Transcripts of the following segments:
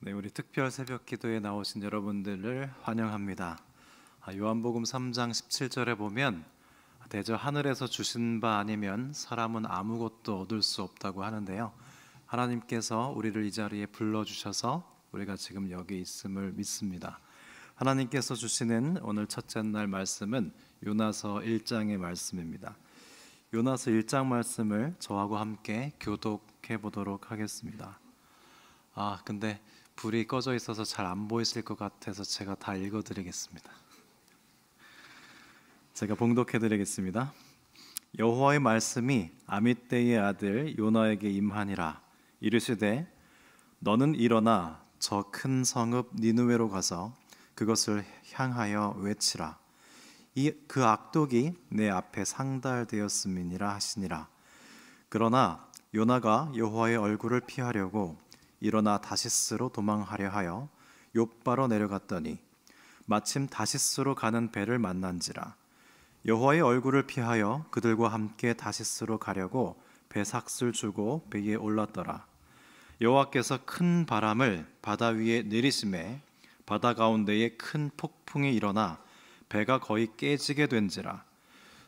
네, 우리 특별 새벽 기도에 나오신 여러분들을 환영합니다. 요한복음 3장 17절에 보면 대저 하늘에서 주신 바 아니면 사람은 아무것도 얻을 수 없다고 하는데요. 하나님께서 우리를 이 자리에 불러주셔서 우리가 지금 여기 있음을 믿습니다. 하나님께서 주시는 오늘 첫째 날 말씀은 요나서 1장의 말씀입니다. 요나서 1장 말씀을 저하고 함께 교독해 보도록 하겠습니다. 근데 불이 꺼져 있어서 잘 안 보이실 것 같아서 제가 다 읽어드리겠습니다. 제가 봉독해드리겠습니다. 여호와의 말씀이 아미떼의 아들 요나에게 임하니라. 이르시되 너는 일어나 저 큰 성읍 니느웨로 가서 그것을 향하여 외치라. 그 악독이 내 앞에 상달되었음이니라 하시니라. 그러나 요나가 여호와의 얼굴을 피하려고 일어나 다시스로 도망하려 하여 욥바로 내려갔더니 마침 다시스로 가는 배를 만난지라. 여호와의 얼굴을 피하여 그들과 함께 다시스로 가려고 배삭을 주고 배에 올랐더라. 여호와께서 큰 바람을 바다 위에 내리심에 바다 가운데에 큰 폭풍이 일어나 배가 거의 깨지게 된지라.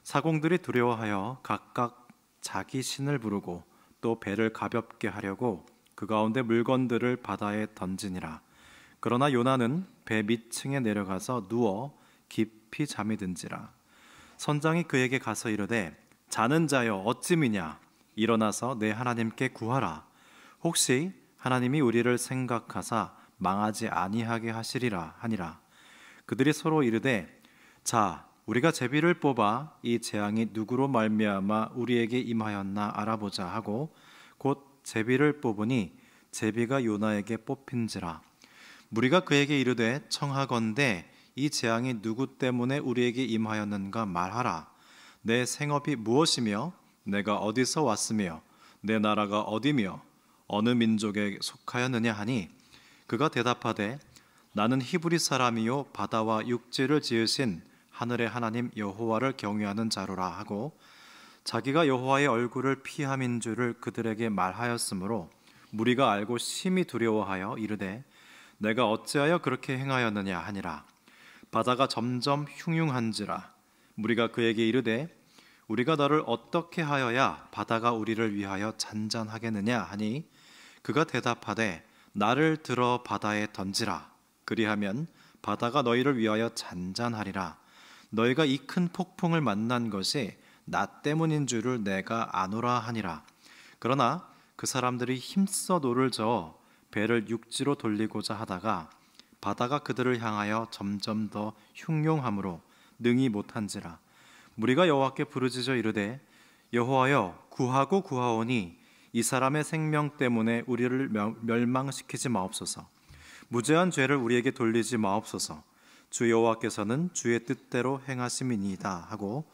사공들이 두려워하여 각각 자기 신을 부르고 또 배를 가볍게 하려고 그 가운데 물건들을 바다에 던지니라. 그러나 요나는 배 밑층에 내려가서 누워 깊이 잠이 든지라. 선장이 그에게 가서 이르되 자는 자여 어찌미냐 일어나서 내 하나님께 구하라. 혹시 하나님이 우리를 생각하사 망하지 아니하게 하시리라 하니라. 그들이 서로 이르되 자 우리가 제비를 뽑아 이 재앙이 누구로 말미암아 우리에게 임하였나 알아보자 하고 곧 제비를 뽑으니 제비가 요나에게 뽑힌지라. 무리가 그에게 이르되 청하건대 이 재앙이 누구 때문에 우리에게 임하였는가 말하라. 내 생업이 무엇이며 내가 어디서 왔으며 내 나라가 어디며 어느 민족에 속하였느냐 하니 그가 대답하되 나는 히브리 사람이요 바다와 육지를 지으신 하늘의 하나님 여호와를 경외하는 자로라 하고 자기가 여호와의 얼굴을 피함인 줄을 그들에게 말하였으므로 무리가 알고 심히 두려워하여 이르되 내가 어찌하여 그렇게 행하였느냐 하니라. 바다가 점점 흉흉한지라. 무리가 그에게 이르되 우리가 너를 어떻게 하여야 바다가 우리를 위하여 잔잔하겠느냐 하니 그가 대답하되 나를 들어 바다에 던지라. 그리하면 바다가 너희를 위하여 잔잔하리라. 너희가 이 큰 폭풍을 만난 것이 나 때문인 줄을 내가 아노라 하니라. 그러나 그 사람들이 힘써 노를 저어 배를 육지로 돌리고자 하다가 바다가 그들을 향하여 점점 더 흉용함으로 능히 못한지라. 무리가 여호와께 부르짖어 이르되 여호와여 구하고 구하오니 이 사람의 생명 때문에 우리를 멸망시키지 마옵소서. 무죄한 죄를 우리에게 돌리지 마옵소서. 주 여호와께서는 주의 뜻대로 행하심이니이다 하고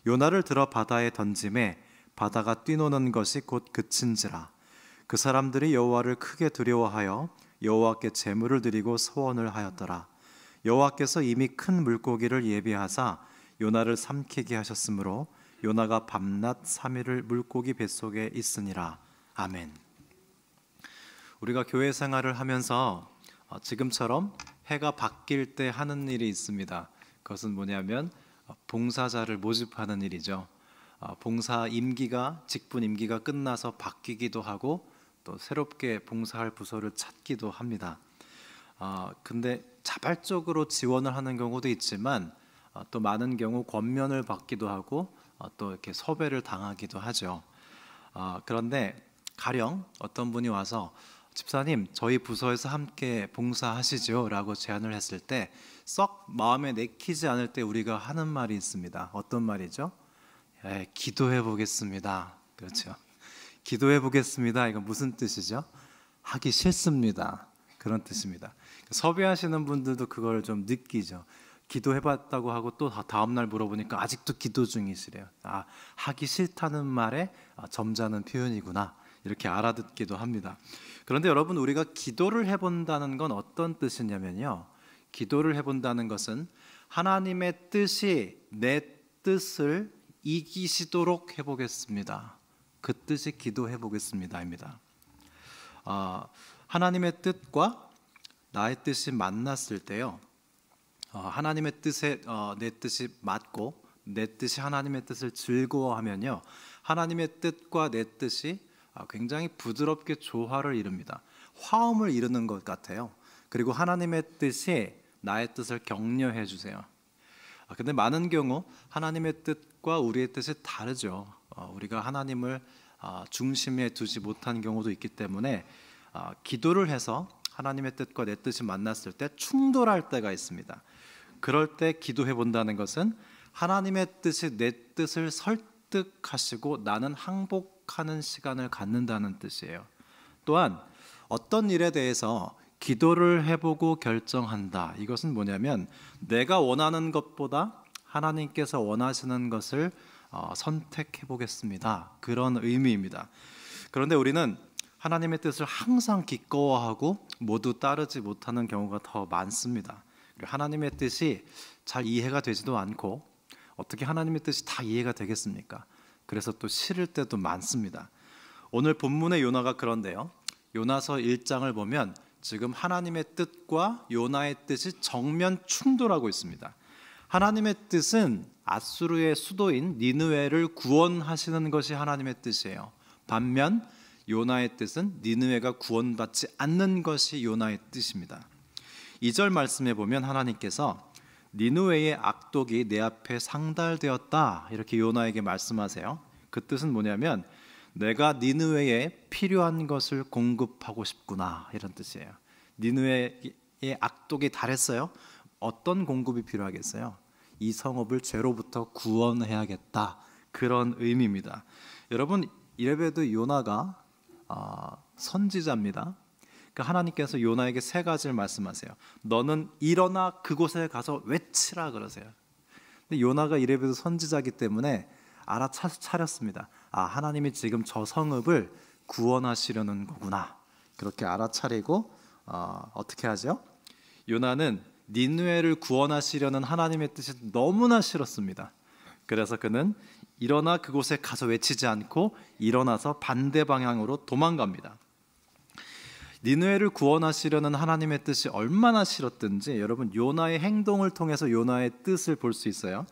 요나를 들어 바다에 던짐에 바다가 뛰노는 것이 곧 그친지라. 그 사람들이 여호와를 크게 두려워하여 여호와께 제물을 드리고 소원을 하였더라. 여호와께서 이미 큰 물고기를 예비하사 요나를 삼키게 하셨으므로 요나가 밤낮 3일을 물고기 뱃속에 있으니라. 아멘. 우리가 교회 생활을 하면서 지금처럼 해가 바뀔 때 하는 일이 있습니다. 그것은 뭐냐면 봉사자를 모집하는 일이죠. 봉사 임기가 직분 임기가 끝나서 바뀌기도 하고 또 새롭게 봉사할 부서를 찾기도 합니다. 근데 자발적으로 지원을 하는 경우도 있지만 또 많은 경우 권면을 받기도 하고 또 이렇게 섭외를 당하기도 하죠. 그런데 가령 어떤 분이 와서 집사님 저희 부서에서 함께 봉사하시죠 라고 제안을 했을 때 썩 마음에 내키지 않을 때 우리가 하는 말이 있습니다. 어떤 말이죠? 기도해 보겠습니다. 그렇죠. 기도해 보겠습니다. 이건 무슨 뜻이죠? 하기 싫습니다. 그런 뜻입니다. 섭외하시는 분들도 그걸 좀 느끼죠. 기도해봤다고 하고 또 다음날 물어보니까 아직도 기도 중이시래요. 하기 싫다는 말에 점잖은 표현이구나 이렇게 알아듣기도 합니다. 그런데 여러분 우리가 기도를 해본다는 건 어떤 뜻이냐면요. 기도를 해본다는 것은 하나님의 뜻이 내 뜻을 이기시도록 해보겠습니다. 그 뜻이 기도해보겠습니다입니다. 하나님의 뜻과 나의 뜻이 만났을 때요, 하나님의 뜻에 내 뜻이 맞고 내 뜻이 하나님의 뜻을 즐거워하면요, 하나님의 뜻과 내 뜻이 굉장히 부드럽게 조화를 이룹니다. 화음을 이루는 것 같아요. 그리고 하나님의 뜻이 나의 뜻을 격려해 주세요. 근데 많은 경우 하나님의 뜻과 우리의 뜻이 다르죠. 우리가 하나님을 중심에 두지 못한 경우도 있기 때문에 기도를 해서 하나님의 뜻과 내 뜻이 만났을 때 충돌할 때가 있습니다. 그럴 때 기도해 본다는 것은 하나님의 뜻이 내 뜻을 설득하시고 나는 항복하는 시간을 갖는다는 뜻이에요. 또한 어떤 일에 대해서 기도를 해보고 결정한다. 이것은 뭐냐면 내가 원하는 것보다 하나님께서 원하시는 것을 선택해 보겠습니다. 그런 의미입니다. 그런데 우리는 하나님의 뜻을 항상 기꺼워하고 모두 따르지 못하는 경우가 더 많습니다. 하나님의 뜻이 잘 이해가 되지도 않고 어떻게 하나님의 뜻이 다 이해가 되겠습니까? 그래서 또 싫을 때도 많습니다. 오늘 본문의 요나가 그런데요, 요나서 1장을 보면 지금 하나님의 뜻과 요나의 뜻이 정면 충돌하고 있습니다. 하나님의 뜻은 아수르의 수도인 니느웨를 구원하시는 것이 하나님의 뜻이에요. 반면 요나의 뜻은 니느웨가 구원받지 않는 것이 요나의 뜻입니다. 2절 말씀에 보면 하나님께서 니느웨의 악독이 내 앞에 상달되었다, 이렇게 요나에게 말씀하세요. 그 뜻은 뭐냐면 내가 니느웨에 필요한 것을 공급하고 싶구나, 이런 뜻이에요. 니느웨의 악독이 달했어요. 어떤 공급이 필요하겠어요? 이 성읍을 죄로부터 구원해야겠다, 그런 의미입니다. 여러분, 이래봬도 요나가 선지자입니다. 그러니까 하나님께서 요나에게 세 가지를 말씀하세요. 너는 일어나 그곳에 가서 외치라 그러세요. 근데 요나가 이래봬도 선지자이기 때문에 알아차렸습니다. 하나님이 지금 저 성읍을 구원하시려는 거구나. 그렇게 알아차리고 어떻게 하죠? 요나는 니느웨를 구원하시려는 하나님의 뜻이 너무나 싫었습니다. 그래서 그는 일어나 그곳에 가서 외치지 않고 일어나서 반대 방향으로 도망갑니다. 니느웨를 구원하시려는 하나님의 뜻이 얼마나 싫었든지 여러분, 요나의 행동을 통해서 요나의 뜻을 볼 수 있어요.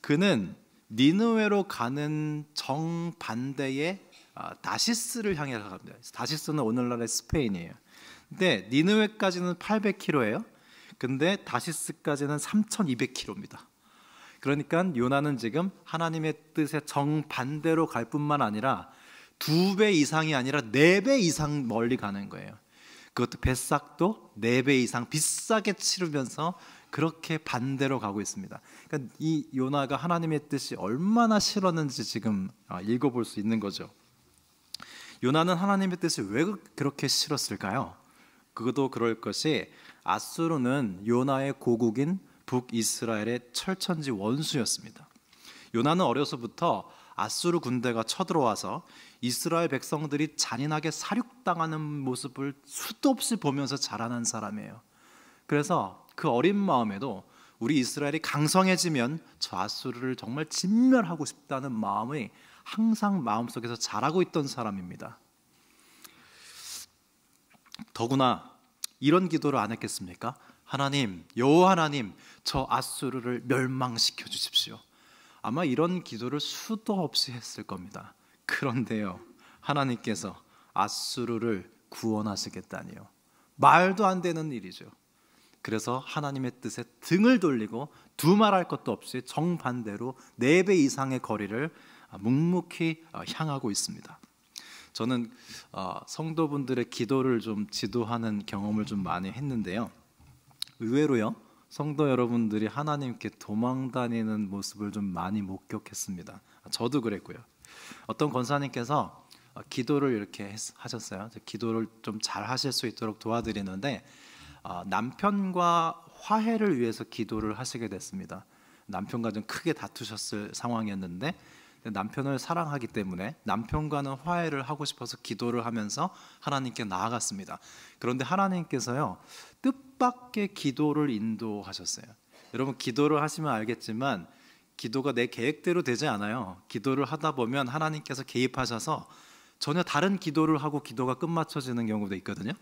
그는 니느웨로 가는 정반대의 다시스를 향해 갑니다. 다시스는 오늘날의 스페인이에요. 근데 니느웨까지는 800km예요. 근데 다시스까지는 3200km입니다. 그러니까 요나는 지금 하나님의 뜻에 정반대로 갈 뿐만 아니라 2배 이상이 아니라 4배 이상 멀리 가는 거예요. 그것도 뱃삭도 4배 이상 비싸게 치르면서 그렇게 반대로 가고 있습니다. 그러니까 이 요나가 하나님의 뜻이 얼마나 싫었는지 지금 읽어볼 수 있는 거죠. 요나는 하나님의 뜻이 왜 그렇게 싫었을까요? 그것도 그럴 것이 아수르는 요나의 고국인 북이스라엘의 철천지 원수였습니다. 요나는 어려서부터 아수르 군대가 쳐들어와서 이스라엘 백성들이 잔인하게 살육당하는 모습을 수도 없이 보면서 자라난 사람이에요. 그래서 그 어린 마음에도 우리 이스라엘이 강성해지면 저 아수르를 정말 진멸하고 싶다는 마음이 항상 마음속에서 자라고 있던 사람입니다. 더구나 이런 기도를 안 했겠습니까? 하나님, 여호와 하나님, 저 아수르를 멸망시켜 주십시오. 아마 이런 기도를 수도 없이 했을 겁니다. 그런데요, 하나님께서 아수르를 구원하시겠다니요. 말도 안 되는 일이죠. 그래서 하나님의 뜻에 등을 돌리고 두말할 것도 없이 정반대로 4배 이상의 거리를 묵묵히 향하고 있습니다. 저는 성도분들의 기도를 좀 지도하는 경험을 좀 많이 했는데요, 의외로요, 성도 여러분들이 하나님께 도망다니는 모습을 좀 많이 목격했습니다. 저도 그랬고요. 어떤 권사님께서 기도를 이렇게 하셨어요. 기도를 좀 잘 하실 수 있도록 도와드리는데 남편과 화해를 위해서 기도를 하시게 됐습니다. 남편과 좀 크게 다투셨을 상황이었는데 남편을 사랑하기 때문에 남편과는 화해를 하고 싶어서 기도를 하면서 하나님께 나아갔습니다. 그런데 하나님께서요, 뜻밖의 기도를 인도하셨어요. 여러분, 기도를 하시면 알겠지만 기도가 내 계획대로 되지 않아요. 기도를 하다 보면 하나님께서 개입하셔서 전혀 다른 기도를 하고 기도가 끝마쳐지는 경우도 있거든요.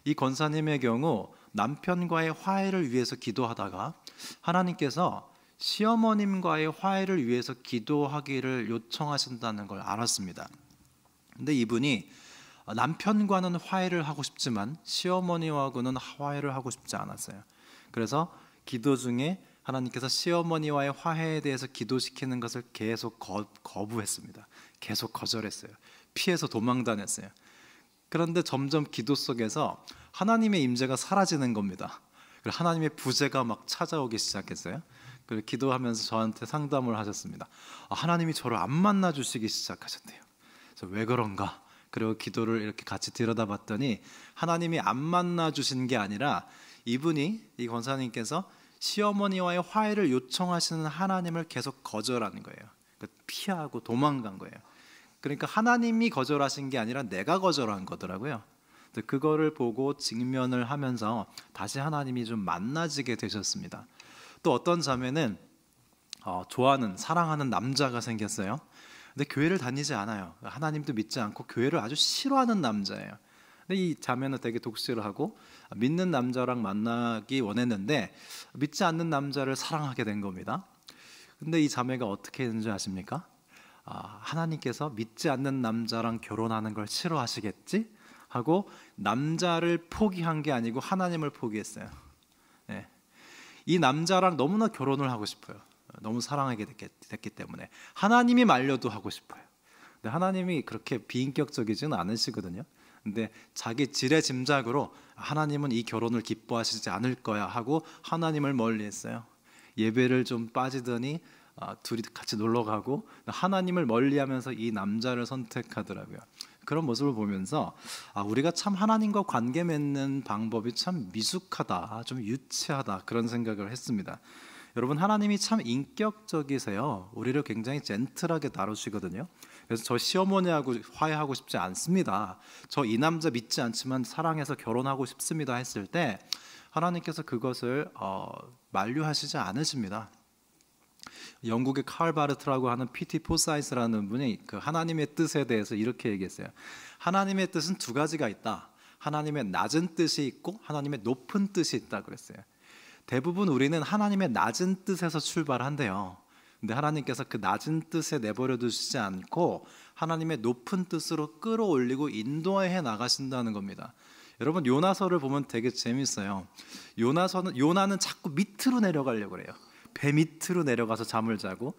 이 권사님의 경우 남편과의 화해를 위해서 기도하다가 하나님께서 시어머님과의 화해를 위해서 기도하기를 요청하신다는 걸 알았습니다. 근데 이분이 남편과는 화해를 하고 싶지만 시어머니와는 화해를 하고 싶지 않았어요. 그래서 기도 중에 하나님께서 시어머니와의 화해에 대해서 기도시키는 것을 계속 거부했습니다. 계속 거절했어요. 피해서 도망다녔어요. 그런데 점점 기도 속에서 하나님의 임재가 사라지는 겁니다. 하나님의 부재가 막 찾아오기 시작했어요. 그리고 기도하면서 저한테 상담을 하셨습니다. 하나님이 저를 안 만나 주시기 시작하셨대요. 그래서 왜 그런가? 그리고 기도를 이렇게 같이 들여다봤더니 하나님이 안 만나 주신 게 아니라 이 권사님께서 시어머니와의 화해를 요청하시는 하나님을 계속 거절하는 거예요. 피하고 도망간 거예요. 그러니까 하나님이 거절하신 게 아니라 내가 거절한 거더라고요. 그거를 보고 직면을 하면서 다시 하나님이 좀 만나지게 되셨습니다. 또 어떤 자매는 좋아하는, 사랑하는 남자가 생겼어요. 근데 교회를 다니지 않아요. 하나님도 믿지 않고 교회를 아주 싫어하는 남자예요. 근데 이 자매는 되게 독실을 하고 믿는 남자랑 만나기 원했는데 믿지 않는 남자를 사랑하게 된 겁니다. 근데 이 자매가 어떻게 했는지 아십니까? 하나님께서 믿지 않는 남자랑 결혼하는 걸 싫어하시겠지? 하고 남자를 포기한 게 아니고 하나님을 포기했어요. 네. 이 남자랑 너무나 결혼을 하고 싶어요. 너무 사랑하게 됐기 때문에 하나님이 말려도 하고 싶어요. 근데 하나님이 그렇게 비인격적이지는 않으시거든요. 근데 자기 지레짐작으로 하나님은 이 결혼을 기뻐하시지 않을 거야 하고 하나님을 멀리했어요. 예배를 좀 빠지더니 둘이 같이 놀러 가고 하나님을 멀리하면서 이 남자를 선택하더라고요. 그런 모습을 보면서 우리가 참 하나님과 관계 맺는 방법이 참 미숙하다, 좀 유치하다 그런 생각을 했습니다. 여러분, 하나님이 참 인격적이세요. 우리를 굉장히 젠틀하게 다루시거든요. 그래서 저 시어머니하고 화해하고 싶지 않습니다. 저 이 남자 믿지 않지만 사랑해서 결혼하고 싶습니다 했을 때 하나님께서 그것을 만류하시지 않으십니다. 영국의 칼 바르트라고 하는 P.T. 포사이스라는 분이 그 하나님의 뜻에 대해서 이렇게 얘기했어요. 하나님의 뜻은 두 가지가 있다. 하나님의 낮은 뜻이 있고 하나님의 높은 뜻이 있다 그랬어요. 대부분 우리는 하나님의 낮은 뜻에서 출발한대요. 근데 하나님께서 그 낮은 뜻에 내버려 두시지 않고 하나님의 높은 뜻으로 끌어올리고 인도해 나가신다는 겁니다. 여러분, 요나서를 보면 되게 재밌어요. 요나는 자꾸 밑으로 내려가려고 그래요. 배 밑으로 내려가서 잠을 자고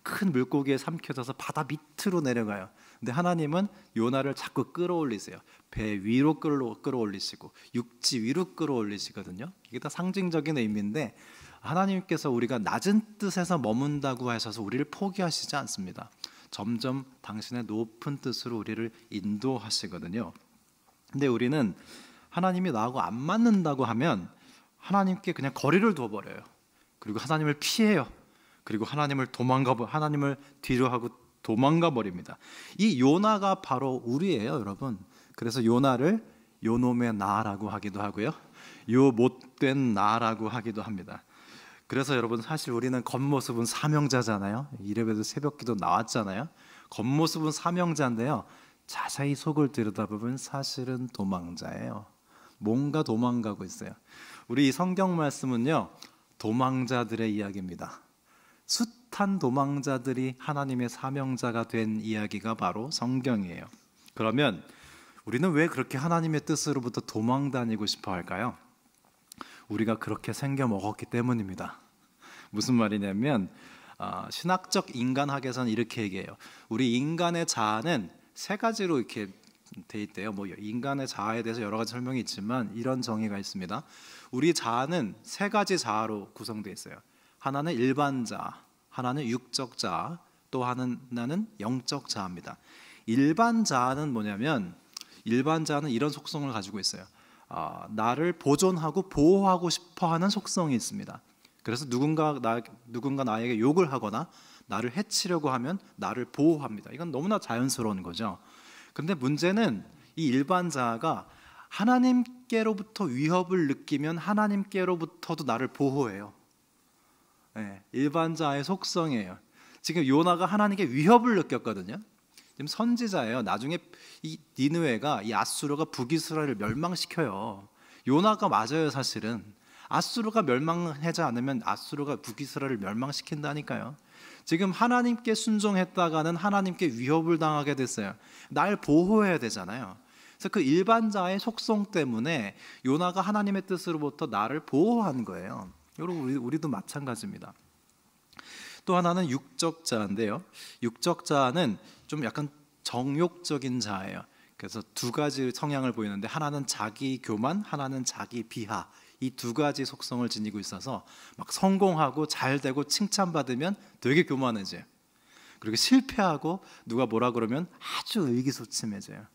큰 물고기에 삼켜져서 바다 밑으로 내려가요. 근데 하나님은 요나를 자꾸 끌어올리세요. 배 위로 끌어올리시고 육지 위로 끌어올리시거든요. 이게 다 상징적인 의미인데 하나님께서 우리가 낮은 뜻에서 머문다고 하셔서 우리를 포기하시지 않습니다. 점점 당신의 높은 뜻으로 우리를 인도하시거든요. 근데 우리는 하나님이 나하고 안 맞는다고 하면 하나님께 그냥 거리를 둬버려요. 그리고 하나님을 피해요. 그리고 하나님을 뒤로 하고 도망가 버립니다. 이 요나가 바로 우리예요, 여러분. 그래서 요나를 요놈의 나라고 하기도 하고요, 요 못된 나라고 하기도 합니다. 그래서 여러분, 사실 우리는 겉모습은 사명자잖아요. 이래봬도 새벽기도 나왔잖아요. 겉모습은 사명자인데요, 자세히 속을 들여다보면 사실은 도망자예요. 뭔가 도망가고 있어요. 우리 이 성경 말씀은요, 도망자들의 이야기입니다. 숱한 도망자들이 하나님의 사명자가 된 이야기가 바로 성경이에요. 그러면 우리는 왜 그렇게 하나님의 뜻으로부터 도망다니고 싶어 할까요? 우리가 그렇게 생겨 먹었기 때문입니다. 무슨 말이냐면 신학적 인간학에서는 이렇게 얘기해요. 우리 인간의 자아는 세 가지로 이렇게 돼 있대요. 인간의 자아에 대해서 여러 가지 설명이 있지만 이런 정의가 있습니다. 우리 자아는 세 가지 자아로 구성되어 있어요. 하나는 일반 자아, 하나는 육적 자아, 또 하나는 영적 자아입니다. 일반 자아는 뭐냐면, 일반 자아는 이런 속성을 가지고 있어요. 나를 보존하고 보호하고 싶어하는 속성이 있습니다. 그래서 누군가 나에게 욕을 하거나 나를 해치려고 하면 나를 보호합니다. 이건 너무나 자연스러운 거죠. 그런데 문제는 이 일반 자아가 하나님께로부터 위협을 느끼면 하나님께로부터도 나를 보호해요. 네, 일반 자아의 속성이에요. 지금 요나가 하나님께 위협을 느꼈거든요. 지금 선지자예요. 나중에 이 니느웨가, 이 아수르가 북이스라엘을 멸망시켜요. 요나가 맞아요. 사실은 아수르가 멸망하지 않으면 아수르가 북이스라엘을 멸망시킨다니까요. 지금 하나님께 순종했다가는 하나님께 위협을 당하게 됐어요. 날 보호해야 되잖아요. 그래서 그 일반자의 속성 때문에 요나가 하나님의 뜻으로부터 나를 보호한 거예요. 여러분 우리도 마찬가지입니다. 또 하나는 육적 자인데요. 육적 자는 좀 약간 정욕적인 자예요. 그래서 두 가지 성향을 보이는데 하나는 자기 교만, 하나는 자기 비하. 이 두 가지 속성을 지니고 있어서 막 성공하고 잘 되고 칭찬받으면 되게 교만해져요. 그리고 실패하고 누가 뭐라 그러면 아주 의기소침해져요.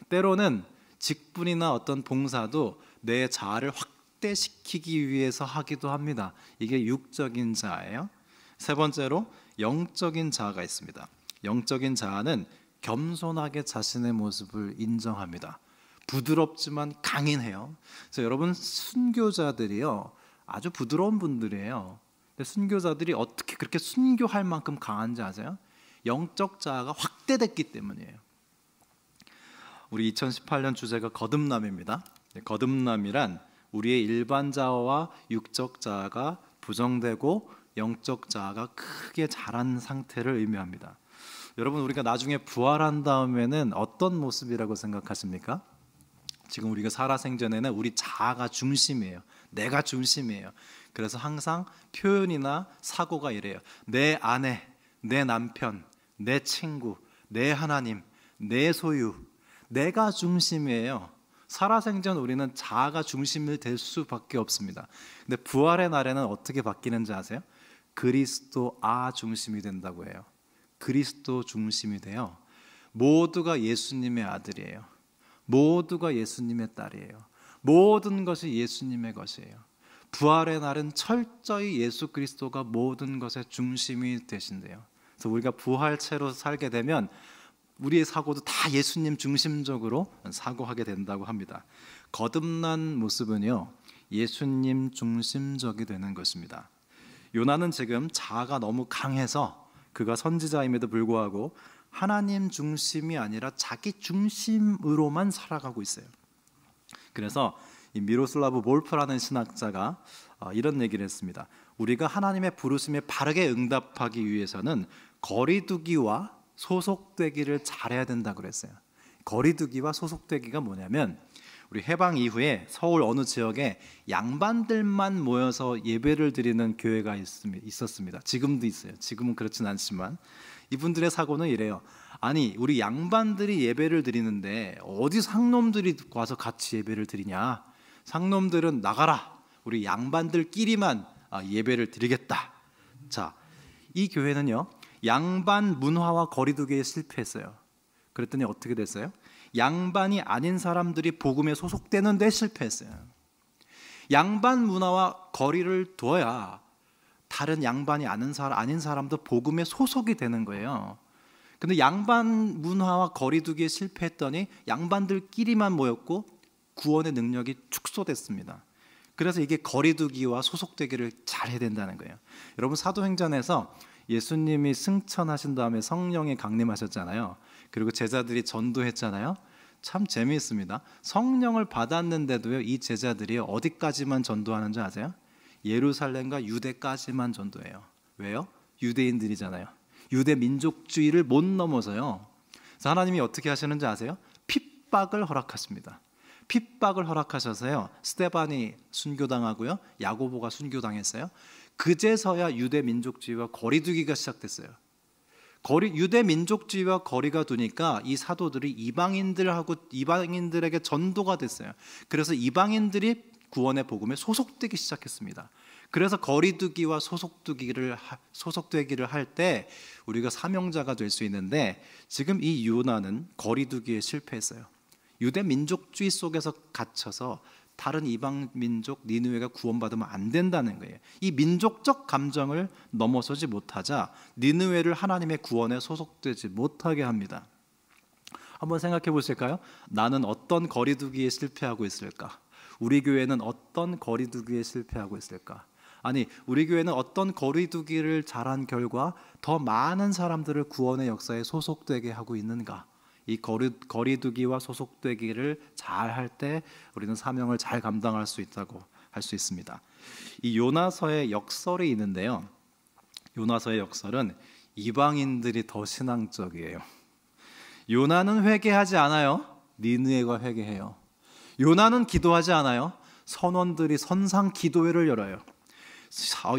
때로는 직분이나 어떤 봉사도 내 자아를 확대시키기 위해서 하기도 합니다. 이게 육적인 자예요. 세 번째로 영적인 자아가 있습니다. 영적인 자아는 겸손하게 자신의 모습을 인정합니다. 부드럽지만 강인해요. 그래서 여러분 순교자들이요 아주 부드러운 분들이에요. 근데 순교자들이 어떻게 그렇게 순교할 만큼 강한지 아세요? 영적 자아가 확대됐기 때문이에요. 우리 2018년 주제가 거듭남입니다. 거듭남이란 우리의 일반 자아와 육적 자아가 부정되고 영적 자아가 크게 자란 상태를 의미합니다. 여러분 우리가 나중에 부활한 다음에는 어떤 모습이라고 생각하십니까? 지금 우리가 살아생전에는 우리 자아가 중심이에요. 내가 중심이에요. 그래서 항상 표현이나 사고가 이래요. 내 아내, 내 남편, 내 친구, 내 하나님, 내 소유, 내가 중심이에요. 살아생전 우리는 자아가 중심이 될 수밖에 없습니다. 근데 부활의 날에는 어떻게 바뀌는지 아세요? 그리스도아 중심이 된다고 해요. 그리스도 중심이 돼요. 모두가 예수님의 아들이에요. 모두가 예수님의 딸이에요. 모든 것이 예수님의 것이에요. 부활의 날은 철저히 예수 그리스도가 모든 것의 중심이 되신대요. 그래서 우리가 부활체로 살게 되면 우리의 사고도 다 예수님 중심적으로 사고하게 된다고 합니다. 거듭난 모습은요 예수님 중심적이 되는 것입니다. 요나는 지금 자아가 너무 강해서 그가 선지자임에도 불구하고 하나님 중심이 아니라 자기 중심으로만 살아가고 있어요. 그래서 이 미로슬라브 볼프라는 신학자가 이런 얘기를 했습니다. 우리가 하나님의 부르심에 바르게 응답하기 위해서는 거리두기와 소속되기를 잘해야 된다고 그랬어요. 거리두기와 소속되기가 뭐냐면 우리 해방 이후에 서울 어느 지역에 양반들만 모여서 예배를 드리는 교회가 있었습니다. 지금도 있어요. 지금은 그렇진 않지만 이분들의 사고는 이래요. 아니 우리 양반들이 예배를 드리는데 어디 상놈들이 와서 같이 예배를 드리냐. 상놈들은 나가라. 우리 양반들끼리만 예배를 드리겠다. 자, 이 교회는요 양반 문화와 거리두기에 실패했어요. 그랬더니 어떻게 됐어요? 양반이 아닌 사람들이 복음에 소속되는 데 실패했어요. 양반 문화와 거리를 둬야 다른 양반이 아닌 사람도 복음에 소속이 되는 거예요. 근데 양반 문화와 거리두기에 실패했더니 양반들끼리만 모였고 구원의 능력이 축소됐습니다. 그래서 이게 거리두기와 소속되기를 잘해야 된다는 거예요. 여러분 사도행전에서 예수님이 승천하신 다음에 성령이 강림하셨잖아요. 그리고 제자들이 전도했잖아요. 참 재미있습니다. 성령을 받았는데도요 이 제자들이 어디까지만 전도하는지 아세요? 예루살렘과 유대까지만 전도해요. 왜요? 유대인들이잖아요. 유대 민족주의를 못 넘어서요. 그래서 하나님이 어떻게 하시는지 아세요? 핍박을 허락하십니다. 핍박을 허락하셔서요 스데반이 순교당하고요 야고보가 순교당했어요. 그제서야 유대 민족주의와 거리두기가 시작됐어요. 유대 민족주의와 거리가 두니까 이 사도들이 이방인들에게 전도가 됐어요. 그래서 이방인들이 구원의 복음에 소속되기 시작했습니다. 그래서 거리두기와 소속되기를 할 때 우리가 사명자가 될 수 있는데 지금 이 요나는 거리두기에 실패했어요. 유대 민족주의 속에서 갇혀서 다른 이방 민족 니느웨가 구원받으면 안 된다는 거예요. 이 민족적 감정을 넘어서지 못하자 니느웨를 하나님의 구원에 소속되지 못하게 합니다. 한번 생각해 보실까요? 나는 어떤 거리두기에 실패하고 있을까? 우리 교회는 어떤 거리두기에 실패하고 있을까? 아니 우리 교회는 어떤 거리두기를 잘한 결과 더 많은 사람들을 구원의 역사에 소속되게 하고 있는가? 이 거리두기와 소속되기를 잘 할 때 우리는 사명을 잘 감당할 수 있다고 할 수 있습니다. 이 요나서의 역설이 있는데요. 요나서의 역설은 이방인들이 더 신앙적이에요. 요나는 회개하지 않아요. 니느웨가 회개해요. 요나는 기도하지 않아요. 선원들이 선상 기도회를 열어요.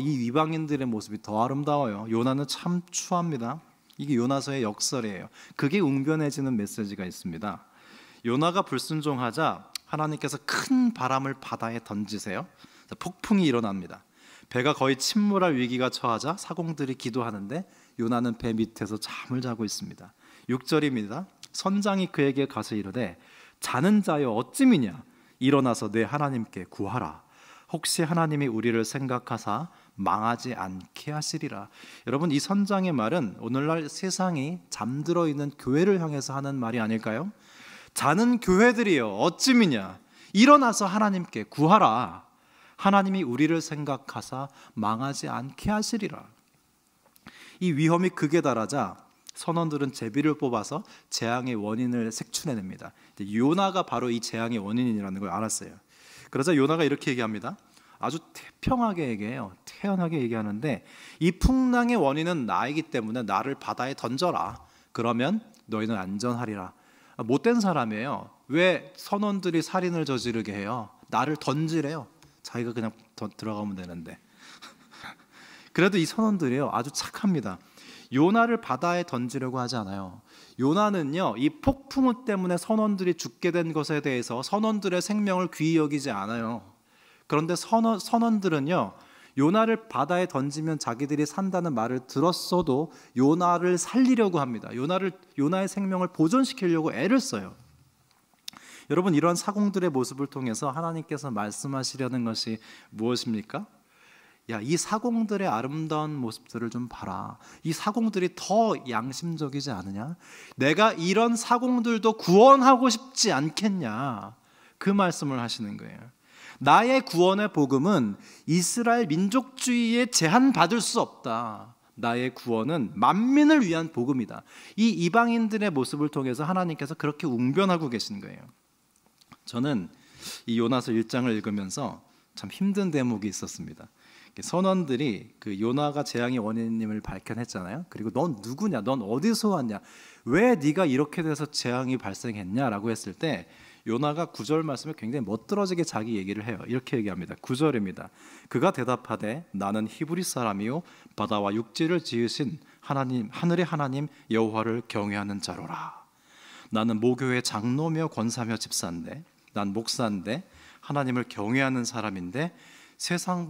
이 이방인들의 모습이 더 아름다워요. 요나는 참 추합니다. 이게 요나서의 역설이에요. 그게 웅변해지는 메시지가 있습니다. 요나가 불순종하자 하나님께서 큰 바람을 바다에 던지세요. 폭풍이 일어납니다. 배가 거의 침몰할 위기가 처하자 사공들이 기도하는데 요나는 배 밑에서 잠을 자고 있습니다. 6절입니다. 선장이 그에게 가서 이르되 자는 자여 어찌미냐 일어나서 내 하나님께 구하라. 혹시 하나님이 우리를 생각하사 망하지 않게 하시리라. 여러분, 이 선장의 말은 오늘날 세상이 잠들어 있는 교회를 향해서 하는 말이 아닐까요? 자는 교회들이여 어찌미냐 일어나서 하나님께 구하라. 하나님이 우리를 생각하사 망하지 않게 하시리라. 이 위험이 극에 달하자 선원들은 제비를 뽑아서 재앙의 원인을 색출해냅니다. 요나가 바로 이 재앙의 원인이라는 걸 알았어요. 그러자 요나가 이렇게 얘기합니다. 아주 태평하게 얘기해요. 태연하게 얘기하는데 이 풍랑의 원인은 나이기 때문에 나를 바다에 던져라. 그러면 너희는 안전하리라. 못된 사람이에요. 왜 선원들이 살인을 저지르게 해요? 나를 던지래요. 자기가 그냥 들어가면 되는데. 그래도 이 선원들이요 아주 착합니다. 요나를 바다에 던지려고 하지 않아요. 요나는요 이 폭풍우 때문에 선원들이 죽게 된 것에 대해서 선원들의 생명을 귀히 여기지 않아요. 그런데 선원들은요 요나를 바다에 던지면 자기들이 산다는 말을 들었어도 요나를 살리려고 합니다. 요나의 생명을 보존시키려고 애를 써요. 여러분, 이러한 사공들의 모습을 통해서 하나님께서 말씀하시려는 것이 무엇입니까? 야, 이 사공들의 아름다운 모습들을 좀 봐라. 이 사공들이 더 양심적이지 않으냐? 내가 이런 사공들도 구원하고 싶지 않겠냐? 그 말씀을 하시는 거예요. 나의 구원의 복음은 이스라엘 민족주의에 제한받을 수 없다. 나의 구원은 만민을 위한 복음이다. 이 이방인들의 모습을 통해서 하나님께서 그렇게 웅변하고 계신 거예요. 저는 이 요나서 1장을 읽으면서 참 힘든 대목이 있었습니다. 선원들이 그 요나가 재앙의 원인임을 밝혀냈잖아요. 그리고 넌 누구냐? 넌 어디서 왔냐? 왜 네가 이렇게 돼서 재앙이 발생했냐라고 했을 때 요나가 9절 말씀에 굉장히 멋들어지게 자기 얘기를 해요. 이렇게 얘기합니다. 9절입니다. 그가 대답하되 나는 히브리 사람이요 바다와 육지를 지으신 하나님 하늘의 하나님 여호와를 경외하는 자로라. 나는 모교의 장로며 권사며 집사인데 난 목사인데 하나님을 경외하는 사람인데 세상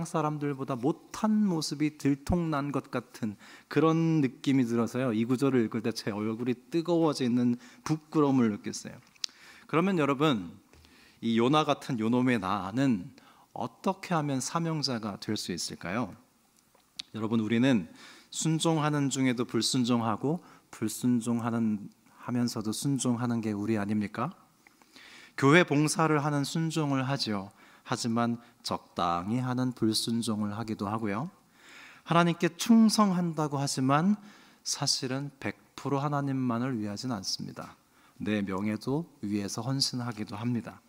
사람들보다 못한 모습이 들통난 것 같은 그런 느낌이 들어서요. 이 구절을 읽을 때 제 얼굴이 뜨거워지는 부끄러움을 느꼈어요. 그러면 여러분, 이 요나 같은 요놈의 나는 어떻게 하면 사명자가 될 수 있을까요? 여러분, 우리는 순종하는 중에도 불순종하고 하면서도 순종하는 게 우리 아닙니까? 교회 봉사를 하는 순종을 하죠. 하지만 적당히 하는 불순종을 하기도 하고요. 하나님께 충성한다고 하지만 사실은 100% 하나님만을 위하진 않습니다. 내 명예도 위해서 헌신하기도 합니다.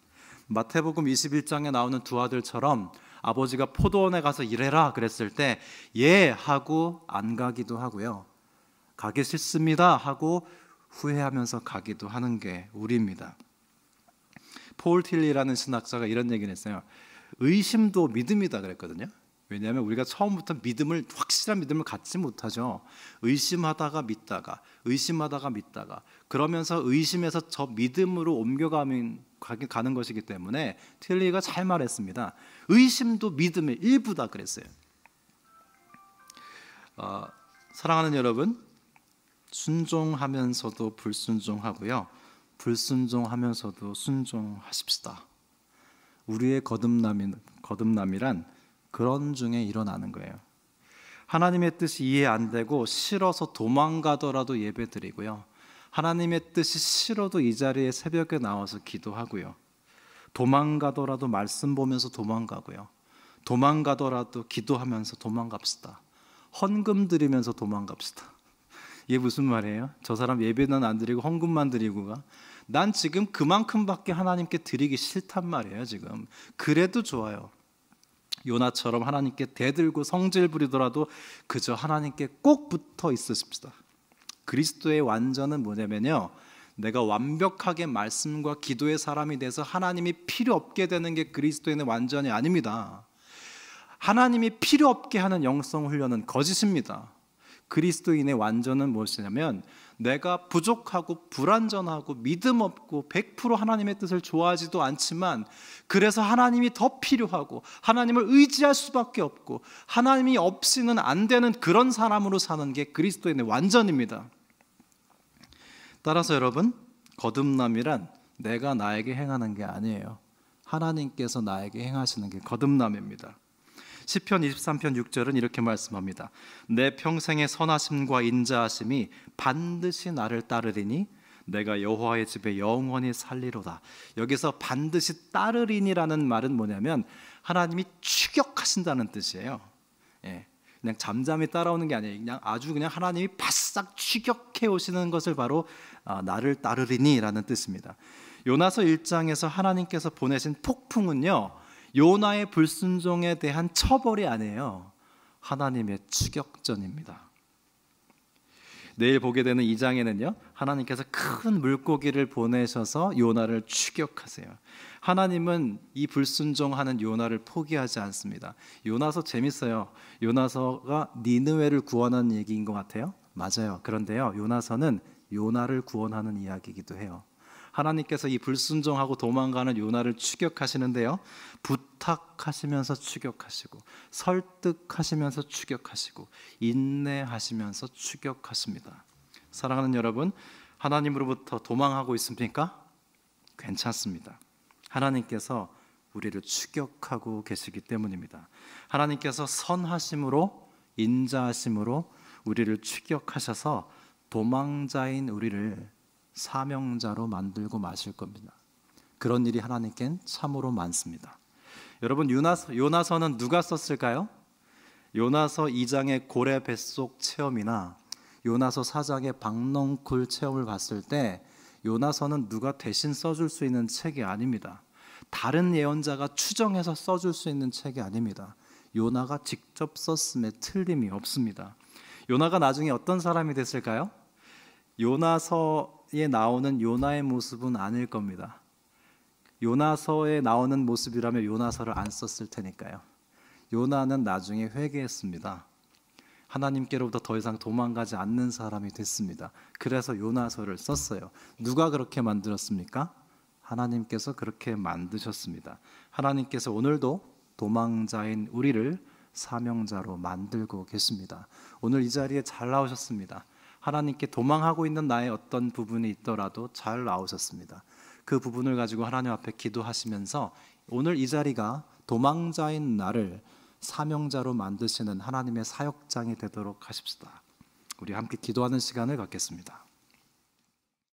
마태복음 21장에 나오는 두 아들처럼 아버지가 포도원에 가서 일해라 그랬을 때 예 하고 안 가기도 하고요. 가기 싫습니다 하고 후회하면서 가기도 하는 게 우리입니다. 폴 틸리라는 신학자가 이런 얘기를 했어요. 의심도 믿음이다 그랬거든요. 왜냐하면 우리가 처음부터 확실한 믿음을 갖지 못하죠. 의심하다가 믿다가 그러면서 의심에서 저 믿음으로 옮겨가는 것이기 때문에 틸리가 잘 말했습니다. 의심도 믿음의 일부다 그랬어요. 사랑하는 여러분, 순종하면서도 불순종하고요, 불순종하면서도 순종하십시다. 우리의 거듭남이란 그런 중에 일어나는 거예요. 하나님의 뜻이 이해 안 되고 싫어서 도망가더라도 예배드리고요, 하나님의 뜻이 싫어도 이 자리에 새벽에 나와서 기도하고요, 도망가더라도 말씀 보면서 도망가고요, 도망가더라도 기도하면서 도망갑시다. 헌금 드리면서 도망갑시다. 이게 무슨 말이에요? 저 사람 예배는 안 드리고 헌금만 드리고 가. 난 지금 그만큼밖에 하나님께 드리기 싫단 말이에요. 지금 그래도 좋아요. 요나처럼 하나님께 대들고 성질 부리더라도 그저 하나님께 꼭 붙어 있으십시다. 그리스도의 완전은 뭐냐면요, 내가 완벽하게 말씀과 기도의 사람이 돼서 하나님이 필요 없게 되는 게 그리스도인의 완전이 아닙니다. 하나님이 필요 없게 하는 영성 훈련은 거짓입니다. 그리스도인의 완전은 무엇이냐면 내가 부족하고 불완전하고 믿음 없고 100% 하나님의 뜻을 좋아하지도 않지만 그래서 하나님이 더 필요하고 하나님을 의지할 수밖에 없고 하나님이 없이는 안 되는 그런 사람으로 사는 게 그리스도인의 완전입니다. 따라서 여러분, 거듭남이란 내가 나에게 행하는 게 아니에요. 하나님께서 나에게 행하시는 게 거듭남입니다. 시편 23편 6절은 이렇게 말씀합니다. 내 평생의 선하심과 인자하심이 반드시 나를 따르리니 내가 여호와의 집에 영원히 살리로다. 여기서 반드시 따르리니라는 말은 뭐냐면 하나님이 추격하신다는 뜻이에요. 그냥 잠잠히 따라오는 게 아니에요. 그냥 아주 그냥 하나님이 바싹 추격해 오시는 것을 바로 나를 따르리니라는 뜻입니다. 요나서 1장에서 하나님께서 보내신 폭풍은요, 요나의 불순종에 대한 처벌이 아니에요. 하나님의 추격전입니다. 내일 보게 되는 2장에는요, 하나님께서 큰 물고기를 보내셔서 요나를 추격하세요. 하나님은 이 불순종하는 요나를 포기하지 않습니다. 요나서 재밌어요. 요나서가 니느웨를 구원하는 얘기인 것 같아요. 맞아요. 그런데요, 요나서는 요나를 구원하는 이야기이기도 해요. 하나님께서 이 불순종하고 도망가는 요나를 추격하시는데요, 부탁하시면서 추격하시고 설득하시면서 추격하시고 인내하시면서 추격하십니다. 사랑하는 여러분, 하나님으로부터 도망하고 있습니까? 괜찮습니다. 하나님께서 우리를 추격하고 계시기 때문입니다. 하나님께서 선하심으로 인자하심으로 우리를 추격하셔서 도망자인 우리를 사명자로 만들고 마실 겁니다. 그런 일이 하나님께는 참으로 많습니다. 여러분, 요나서는 누가 썼을까요? 요나서 2장의 고래 뱃속 체험이나 요나서 4장의 박넝쿨 체험을 봤을 때 요나서는 누가 대신 써줄 수 있는 책이 아닙니다. 다른 예언자가 추정해서 써줄 수 있는 책이 아닙니다. 요나가 직접 썼음에 틀림이 없습니다. 요나가 나중에 어떤 사람이 됐을까요? 요나서에 나오는 요나의 모습은 아닐 겁니다. 요나서에 나오는 모습이라면 요나서를 안 썼을 테니까요. 요나는 나중에 회개했습니다. 하나님께로부터 더 이상 도망가지 않는 사람이 됐습니다. 그래서 요나서를 썼어요. 누가 그렇게 만들었습니까? 하나님께서 그렇게 만드셨습니다. 하나님께서 오늘도 도망자인 우리를 사명자로 만들고 계십니다. 오늘 이 자리에 잘 나오셨습니다. 하나님께 도망하고 있는 나의 어떤 부분이 있더라도 잘 나오셨습니다. 그 부분을 가지고 하나님 앞에 기도하시면서 오늘 이 자리가 도망자인 나를 사명자로 만드시는 하나님의 사역장이 되도록 하십시다. 우리 함께 기도하는 시간을 갖겠습니다.